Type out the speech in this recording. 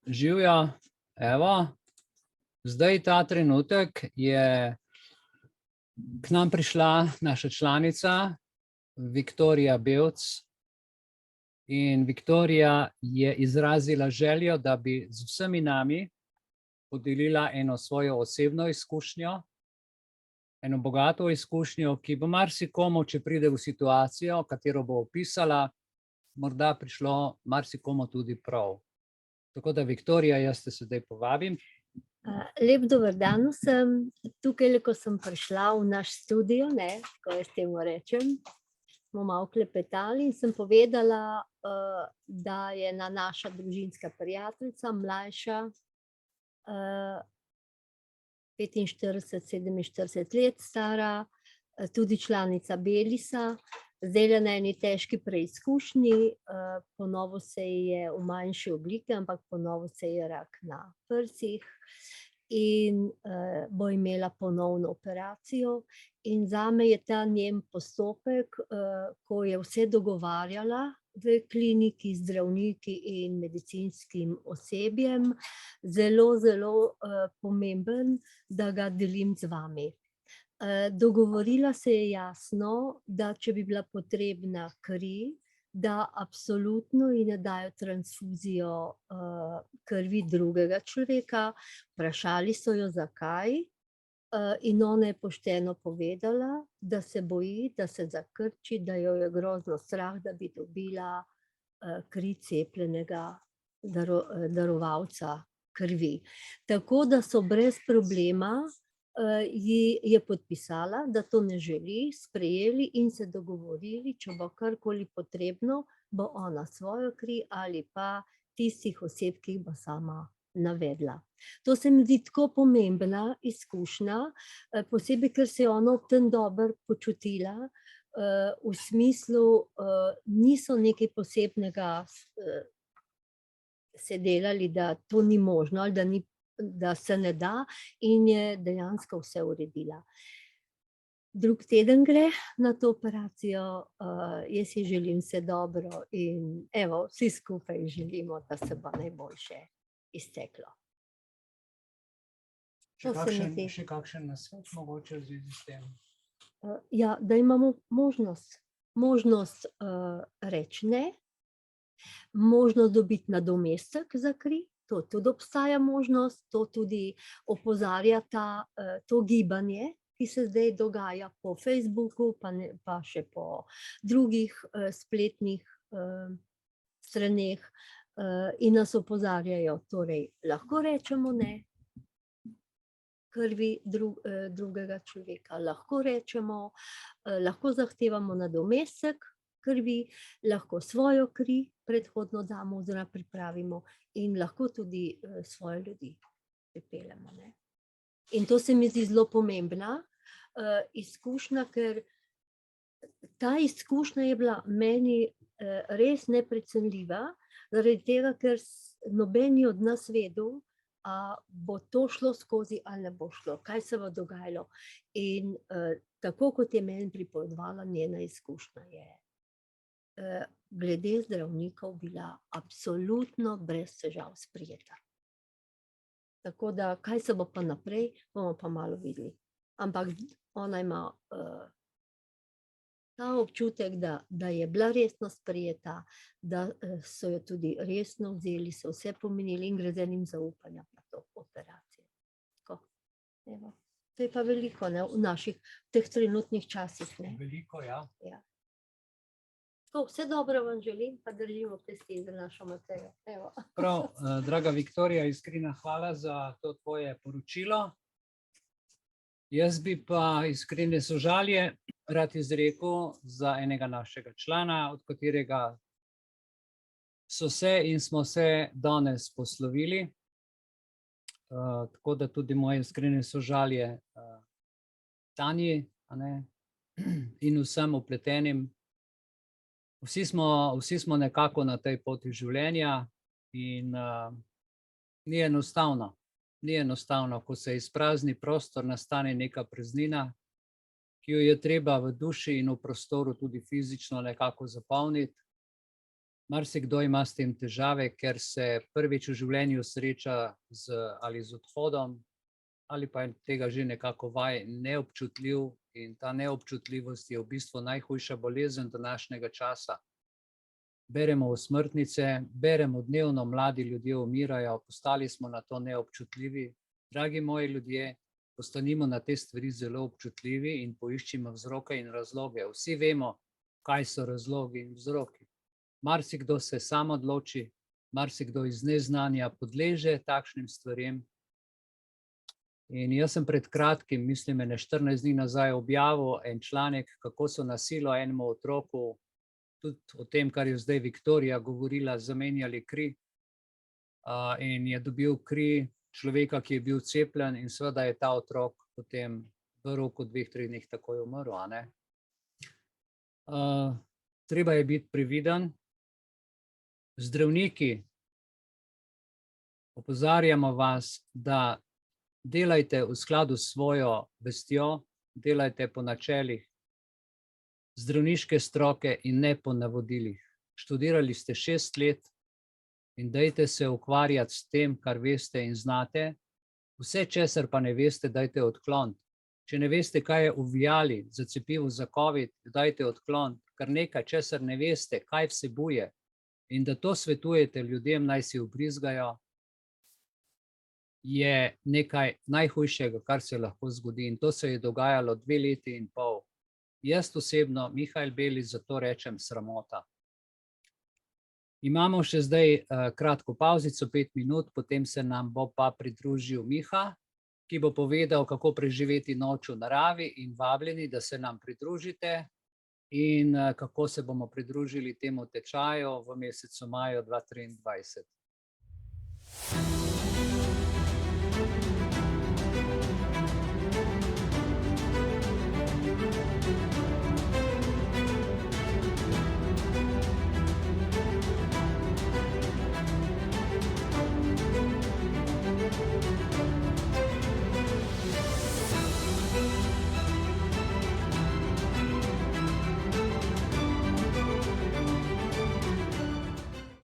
Živjo, evo, zdaj ta trenutek je k nam prišla naša članica Viktorija Bevc in Viktorija je izrazila željo, da bi z vsemi nami podelila eno svojo osebno izkušnjo, eno bogato izkušnjo, ki bo marsikomu, če pride v situacijo, katero bo opisala, morda prišlo marsikomu tudi prav. Tako da, Viktorija, jaz te sedaj povabim. Lep dober dan vsem. Tukaj, ko sem prišla v naš studio, ko jaz temu rečem, smo malo klepetali in sem povedala, da je naša družinska prijateljica, mlajša, 45-47 let stara, tudi članica Belisa, zdaj na eni težki preizkušnji, ponovil se je v manjši obliki, ampak ponovil se je rak na prsih in bo imela ponovno operacijo. In zame je ta njen postopek, ko je vse dogovarjala v kliniki, zdravniki in medicinskim osebjem, zelo, zelo pomemben, da ga delim z vami. Dogovorila se je jasno, da če bi bila potrebna kri, da absolutno ji ne dajo transfuzijo krvi drugega človeka. Vprašali so jo, zakaj, in ona je pošteno povedala, da se boji, da se zakrči, da jo je grozno strah, da bi dobila kri cepljenega darovalca krvi. Tako da so brez problema ji je podpisala, da to ne želi, sprejeli in se dogovorili, če bo karkoli potrebno, bo ona svojo kri ali pa tistih oseb, ki jih bo sama navedla. To se mi zdi tako pomembna izkušnja, posebej, ker se je ona ob tem dobro počutila, v smislu niso nekaj posebnega se delali, da to ni možno ali da se ne da, in je dejansko vse uredila. Drug teden gre na to operacijo, jaz ji želim vse dobro in evo, vsi skupaj želimo, da se bo najboljše izteklo. Še kakšen nasvet mogoče v zvezi s tem? Ja, da imamo možnost reči ne, možnost dobiti nadomestek za kri, to tudi obstaja možnost, to tudi opozarja to gibanje, ki se zdaj dogaja po Facebooku, pa še po drugih spletnih straneh, in nas opozarjajo, torej lahko rečemo ne krvi drugega človeka, lahko rečemo, lahko zahtevamo nadomestek krvi, lahko svojo kri predhodno damo oziroma pripravimo in lahko tudi svoje ljudi pripeljemo. In to se mi zdi zelo pomembna izkušnja, ker ta izkušnja je bila meni res neprecenljiva, zaradi tega, ker noben od nas vedel, a bo to šlo skozi ali ne bo šlo, kaj se bo dogajalo. In tako kot je meni pripovedovala njena izkušnja, je glede zdravnikov bila absolutno brez težav sprejeta. Tako da, kaj se bo pa naprej, bomo pa malo videli. Ampak ona ima ta občutek, da je bila resno sprejeta, da so jo tudi resno vzeli, so vse pomenili in gre z enim zaupanjem na to operacijo. Tako, evo. To je pa veliko, v naših teh trenutnih časih. Veliko, ja. Ja. Tako, vse dobro vam želim, pa držimo pesti za našo Matejo. Evo. Prav, draga Viktorija, iskrena hvala za to tvoje poročilo. Jaz bi pa iskrene sožalje rad izrekel za enega našega člana, od katerega so se in smo se danes poslovili. Tako da tudi moje iskrene sožalje Tanji in vsem vpletenim. Vsi smo nekako na tej poti življenja in ni enostavno. Ni enostavno, ko se izprazni prostor, nastane neka praznina, ki jo je treba v duši in v prostoru tudi fizično nekako zapolniti. Marsikdo ima s tem težave, ker se prvič v življenju sreča ali z odhodom, ali pa je tega že nekako neobčutljiv, in ta neobčutljivost je v bistvu najhujša bolezen današnjega časa. Beremo osmrtnice, beremo dnevno, mladi ljudje umirajo, postali smo na to neobčutljivi. Dragi moji ljudje, postanimo na te stvari zelo občutljivi in poiščimo vzroke in razloge. Vsi vemo, kaj so razlogi in vzroki. Marsikdo se sam odloči, marsikdo iz neznanja podleže takšnim stvarem. In jaz sem pred kratkim, mislim, 14 dni nazaj objavil en članek, kako so na silo enemu otroku, tudi o tem, kar je zdaj Viktorija govorila, zamenjali kri, in je dobil kri človeka, ki je bil cepljen, in seveda je ta otrok potem v roku 2-3 dneh takoj umrl, a ne. Treba je biti previden. Zdravniki, opozarjamo vas, da delajte v skladu s svojo vestjo, delajte po načelih zdravniške stroke in ne po navodilih. Študirali ste 6 let in dajte se ukvarjati s tem, kar veste in znate. Vse, česar pa ne veste, dajte odkloniti. Če ne veste, kaj je uvijali za cepivo za COVID, dajte odkloniti, ker nekaj, česar ne veste, kaj vsebuje, in da to svetujete ljudem, naj si vbrizgajo, je nekaj najhujšega, kar se lahko zgodi. In to se je dogajalo 2 leti in pol. Jaz osebno, Mihael Belic, zato rečem sramota. Imamo še zdaj kratko pavzico, 5 minut, potem se nam bo pa pridružil Miha, ki bo povedal, kako preživeti noč v naravi, in vabljeni, da se nam pridružite, in kako se bomo pridružili temu tečaju v mesecu maju 2023.